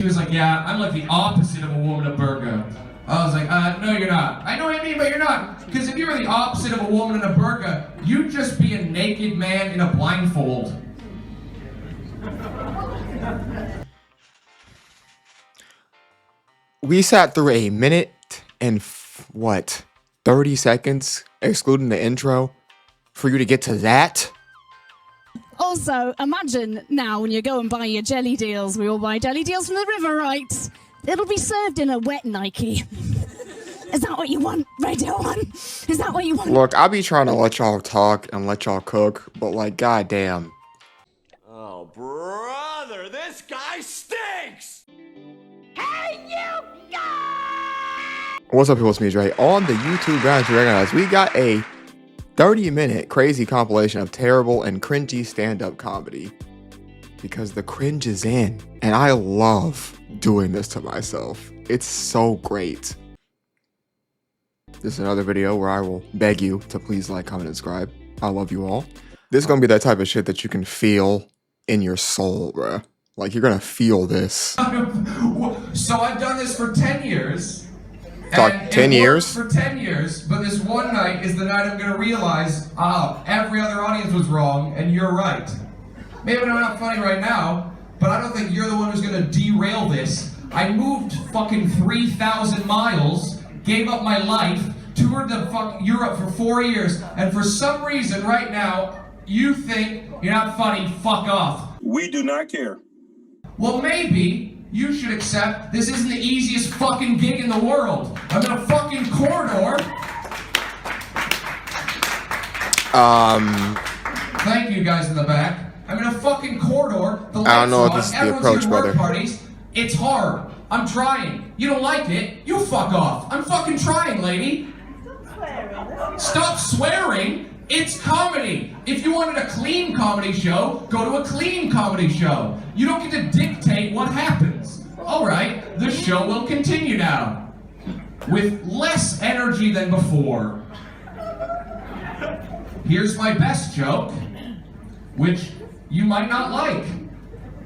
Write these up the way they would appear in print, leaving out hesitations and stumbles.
She was like, yeah, I'm like the opposite of a woman of burqa. I was like, no you're not. I know what I mean, but you're not. Because if you were the opposite of a woman in a burqa, you'd just be a naked man in a blindfold. We sat through a minute and 30 seconds, excluding the intro, for you to get to that? Also, imagine now when you go and buy your jelly deals, we all buy jelly deals from the river, right? It'll be served in a wet Nike. Is that what you want, Radio 1? Is that what you want? Look, I be trying to let y'all talk and let y'all cook, but like, goddamn. Oh, brother, this guy stinks! Hey, you guys! What's up, people? It's me, Dre. On the YouTube guys, you recognize we got a 30-minute crazy compilation of terrible and cringy stand-up comedy. Because the cringe is in, and I love doing this to myself. It's so great. This is another video where I will beg you to please like, comment, and subscribe. I love you all. This is gonna be that type of shit that you can feel in your soul, bruh. Like, you're gonna feel this. So I've done this for 10 years. Talk 10 years? For 10 years, but this one night is the night I'm gonna realize, every other audience was wrong, and you're right. Maybe I'm not funny right now, but I don't think you're the one who's gonna derail this. I moved fucking 3,000 miles, gave up my life, toured the fucking Europe for 4 years, and for some reason right now, you think you're not funny, fuck off. We do not care. Well, maybe you should accept this isn't the easiest fucking gig in the world. I'm in a fucking corridor. Thank you guys in the back. I'm in a fucking corridor. The lights I don't know if on. this is the Everyone's approach, here at work brother. Parties. It's hard. I'm trying. You don't like it? You fuck off. I'm fucking trying, lady. Stop swearing. It's comedy. If you wanted a clean comedy show, go to a clean comedy show. You don't get to dictate what happens. All right, the show will continue now. With less energy than before. Here's my best joke, which you might not like.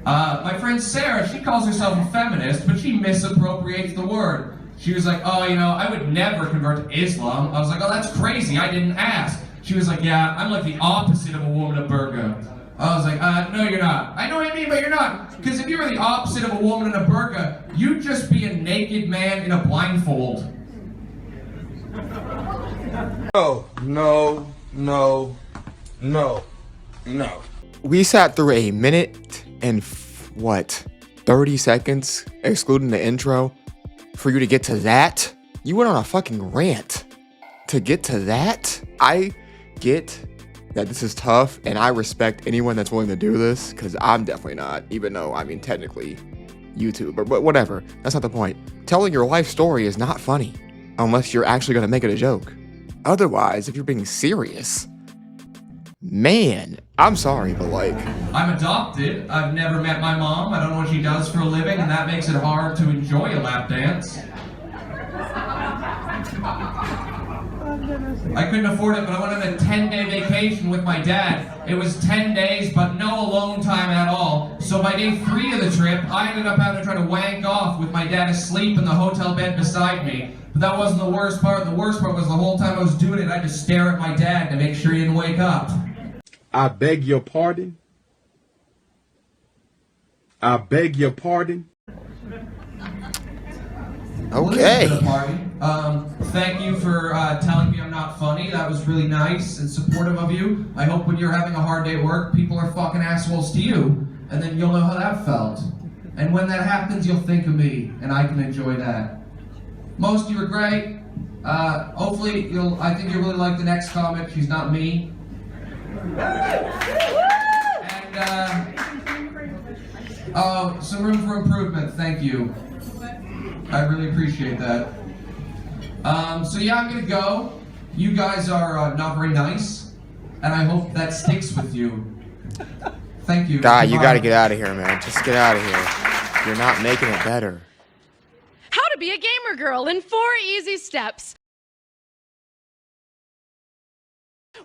My friend Sarah, she calls herself a feminist, but she misappropriates the word. She was like, oh, you know, I would never convert to Islam. I was like, oh, that's crazy, I didn't ask. She was like, yeah, I'm like the opposite of a woman of burqa. I was like, no you're not. I know what I mean, but you're not. Because if you were the opposite of a woman in a burqa, you'd just be a naked man in a blindfold. No. We sat through a minute and 30 seconds, excluding the intro, for you to get to that? You went on a fucking rant to get to that? I get that this is tough, and I respect anyone that's willing to do this, because I'm definitely not, even though, I mean, technically, YouTuber, but whatever. That's not the point. Telling your life story is not funny, unless you're actually gonna make it a joke. Otherwise, if you're being serious, man, I'm sorry, but like... I'm adopted. I've never met my mom. I don't know what she does for a living, and that makes it hard to enjoy a lap dance. I couldn't afford it, but I went on a 10-day vacation with my dad. It was 10 days, but no alone time at all. So by day 3 of the trip, I ended up having to try to wank off with my dad asleep in the hotel bed beside me. But that wasn't the worst part. The worst part was the whole time I was doing it, I had to stare at my dad to make sure he didn't wake up. I beg your pardon. I beg your pardon. Okay. Thank you for telling me I'm not funny. That was really nice and supportive of you. I hope when you're having a hard day at work, people are fucking assholes to you, and then you'll know how that felt. And when that happens, you'll think of me, and I can enjoy that. Most of you are great. Hopefully, I think you'll really like the next comic. She's not me. And some room for improvement. Thank you. I really appreciate that. So yeah, I'm gonna go. You guys are not very nice, and I hope that sticks with you. Thank you. Guy, you gotta get out of here, man. Just get out of here. You're not making it better. How to be a gamer girl in 4 easy steps.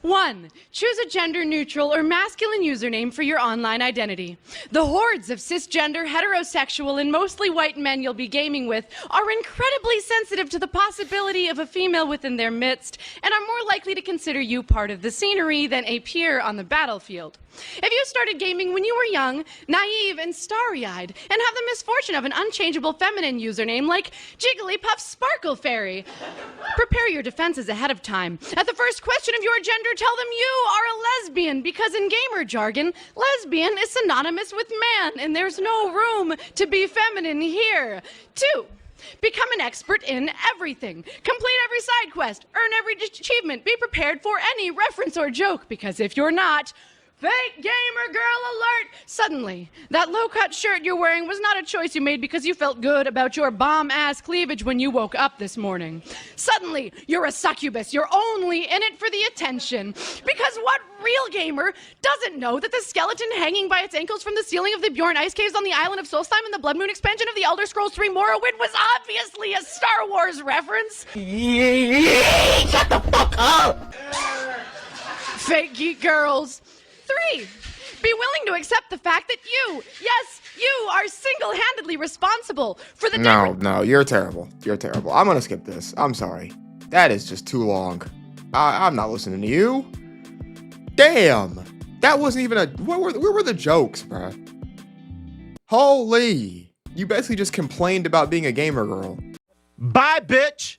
1. Choose a gender-neutral or masculine username for your online identity. The hordes of cisgender, heterosexual, and mostly white men you'll be gaming with are incredibly sensitive to the possibility of a female within their midst and are more likely to consider you part of the scenery than a peer on the battlefield. If you started gaming when you were young, naive, and starry-eyed, and have the misfortune of an unchangeable feminine username like Jigglypuff Sparkle Fairy, prepare your defenses ahead of time. At the first question of your gender, tell them you are a lesbian, because in gamer jargon, lesbian is synonymous with man, and there's no room to be feminine here. 2. Become an expert in everything. Complete every side quest, earn every achievement, be prepared for any reference or joke, because if you're not, fake gamer girl alert! Suddenly, that low-cut shirt you're wearing was not a choice you made because you felt good about your bomb-ass cleavage when you woke up this morning. Suddenly, you're a succubus. You're only in it for the attention. Because what real gamer doesn't know that the skeleton hanging by its ankles from the ceiling of the Bjorn ice caves on the island of Solstheim in the Blood Moon expansion of the Elder Scrolls 3 Morrowind was obviously a Star Wars reference? Shut the fuck up! Fake geek girls. 3. Be willing to accept the fact that you, yes, you are single-handedly responsible for the No, you're terrible. You're terrible. I'm gonna skip this. I'm sorry. That is just too long. I'm not listening to you. Damn! That wasn't even a... Where were the jokes, bruh? Holy! You basically just complained about being a gamer girl. Bye, bitch!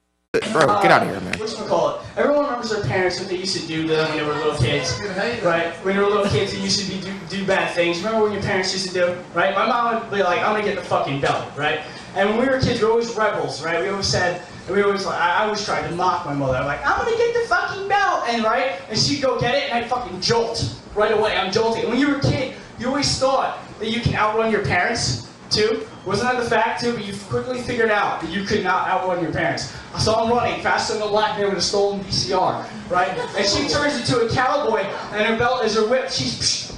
Bro, get out of here, man. Whatchamacallit? Everyone remembers their parents, what they used to do to them when they were little kids, right? When they were little kids, they used to do bad things. Remember what your parents used to do, right? My mom would be like, I'm gonna get the fucking belt, right? And when we were kids, we were always rebels, right? We always said, I always tried to mock my mother. I'm like, I'm gonna get the fucking belt, and right? And she'd go get it, and I'd fucking jolt right away. I'm jolting. And when you were a kid, you always thought that you can outrun your parents, too. Wasn't that the fact, too? But you quickly figured out that you could not outrun your parents. So I'm running faster than a black man with a stolen VCR, right? And she turns into a cowboy, and her belt is her whip. She's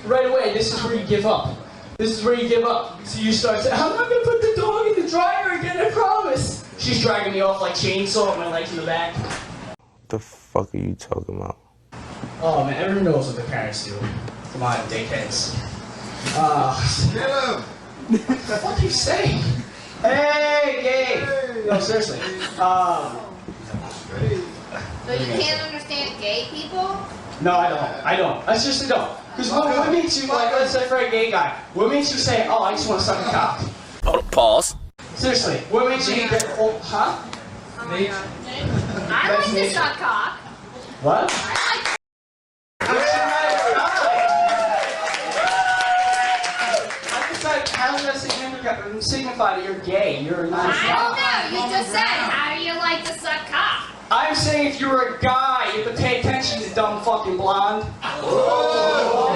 right away. This is where you give up. This is where you give up. So you start saying, I'm not gonna put the dog in the dryer again, I promise. She's dragging me off like chainsaw with my legs in the back. What the fuck are you talking about? Oh man, everyone knows what their parents do. Come on, dickheads. Get him! What the fuck are you saying? Hey, gay! No, seriously. So you can't understand gay people? No, I don't. I seriously don't. Because what makes you, like, let's say for a gay guy, what makes you say, oh, I just want to suck a cock? Oh, pause. Seriously, what makes you get, oh, huh? Oh my God. I like to suck cock. What? How does that signify that you're gay? You're not. I don't know. You just said, how do you like to suck cock? I'm saying if you're a guy, you have to pay attention to dumb fucking blonde. Oh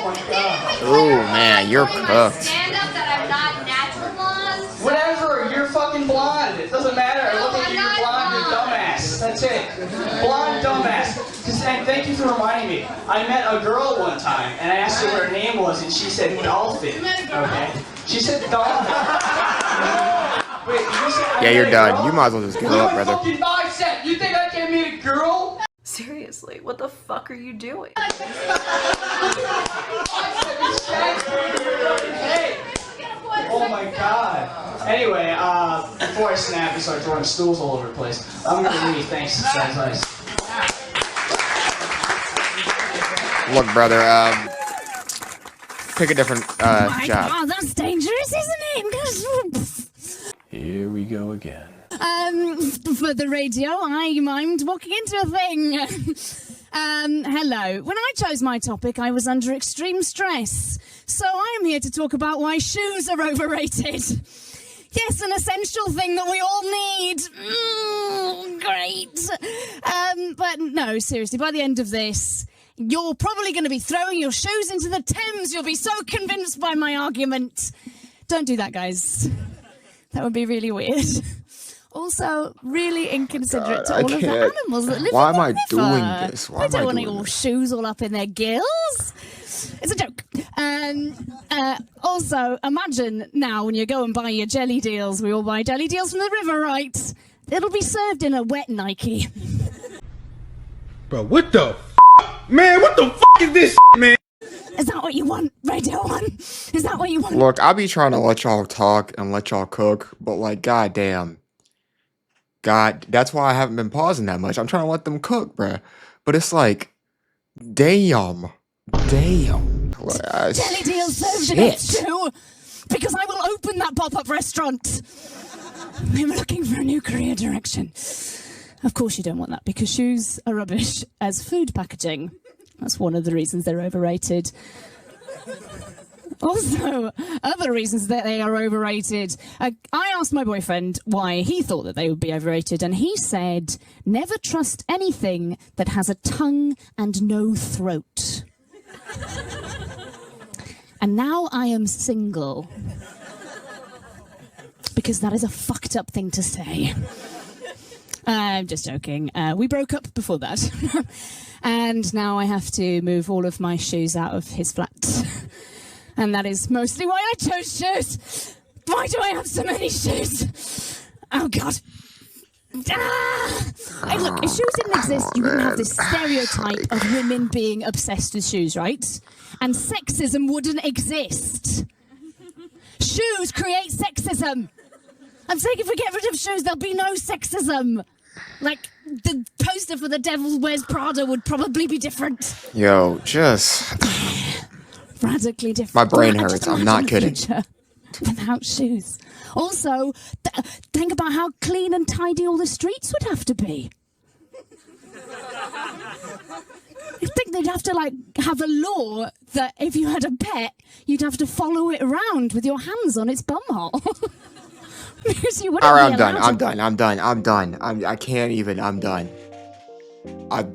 my God. Oh man, you're cooked. Stand up that I'm not natural blonde. Whatever, you're fucking blonde. It doesn't matter. No, Look at you, you're I'm blonde, not you're dumbass. That's it. Blonde dumbass. And thank you for reminding me. I met a girl one time, and I asked her what her name was, and she said Dolphin. Okay? She said Dolphin. Wait, you said Yeah, you're done. You might as well just give up, brother. Fucking bicep. You think I can meet a girl? Seriously, what the fuck are you doing? Hey. Oh my God. Anyway, before I snap and start throwing stools all over the place, I'm gonna leave. Thanks. That's nice. Look, brother, pick a different, My job. God, that's dangerous, isn't it? Here we go again. For the radio, I mimed walking into a thing. Hello. When I chose my topic, I was under extreme stress. So I am here to talk about why shoes are overrated. Yes, an essential thing that we all need. Great. But no, seriously, by the end of this, you're probably going to be throwing your shoes into the Thames. You'll be so convinced by my argument. Don't do that, guys. That would be really weird. Also, really inconsiderate to all of the animals that live Why in am the I river. doing this? Why They am I don't want doing your this? shoes all up in their gills. It's a joke. Also, imagine now when you go and buy your jelly deals, we all buy jelly deals from the river, right? It'll be served in a wet Nike. Bro, what the man? What the is this man? Is that what you want, Radio 1? Is that what you want? Look, I be trying to let y'all talk and let y'all cook, but like, goddamn. God, that's why I haven't been pausing that much. I'm trying to let them cook, bruh. But it's like, damn. Jelly deals served in a stew, because I will open that pop-up restaurant. I'm looking for a new career direction. Of course you don't want that, because shoes are rubbish as food packaging. That's one of the reasons they're overrated. Also, other reasons that they are overrated. I asked my boyfriend why he thought that they would be overrated, and he said, never trust anything that has a tongue and no throat. And now I am single. Because that is a fucked up thing to say. I'm just joking. We broke up before that. And now I have to move all of my shoes out of his flat. And that is mostly why I chose shoes. Why do I have so many shoes? Oh, God. Look, if shoes didn't exist, you wouldn't have this stereotype of women being obsessed with shoes, right? And sexism wouldn't exist. Shoes create sexism. I'm saying if we get rid of shoes, there'll be no sexism. Like, the poster for The Devil Wears Prada would probably be different. Yo, just... Radically different. My brain hurts, I'm not kidding. Without shoes. Also, think about how clean and tidy all the streets would have to be. I think they'd have to, like, have a law that if you had a pet, you'd have to follow it around with your hands on its bumhole. Because you wouldn't Alright, be I'm allowed done. I can't even, I'm done. I'm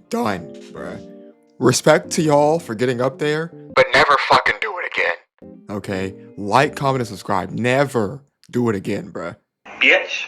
done, bruh. Respect to y'all for getting up there, but never fucking do it again. Okay? Like, comment, and subscribe. Never do it again, bruh. Bitch.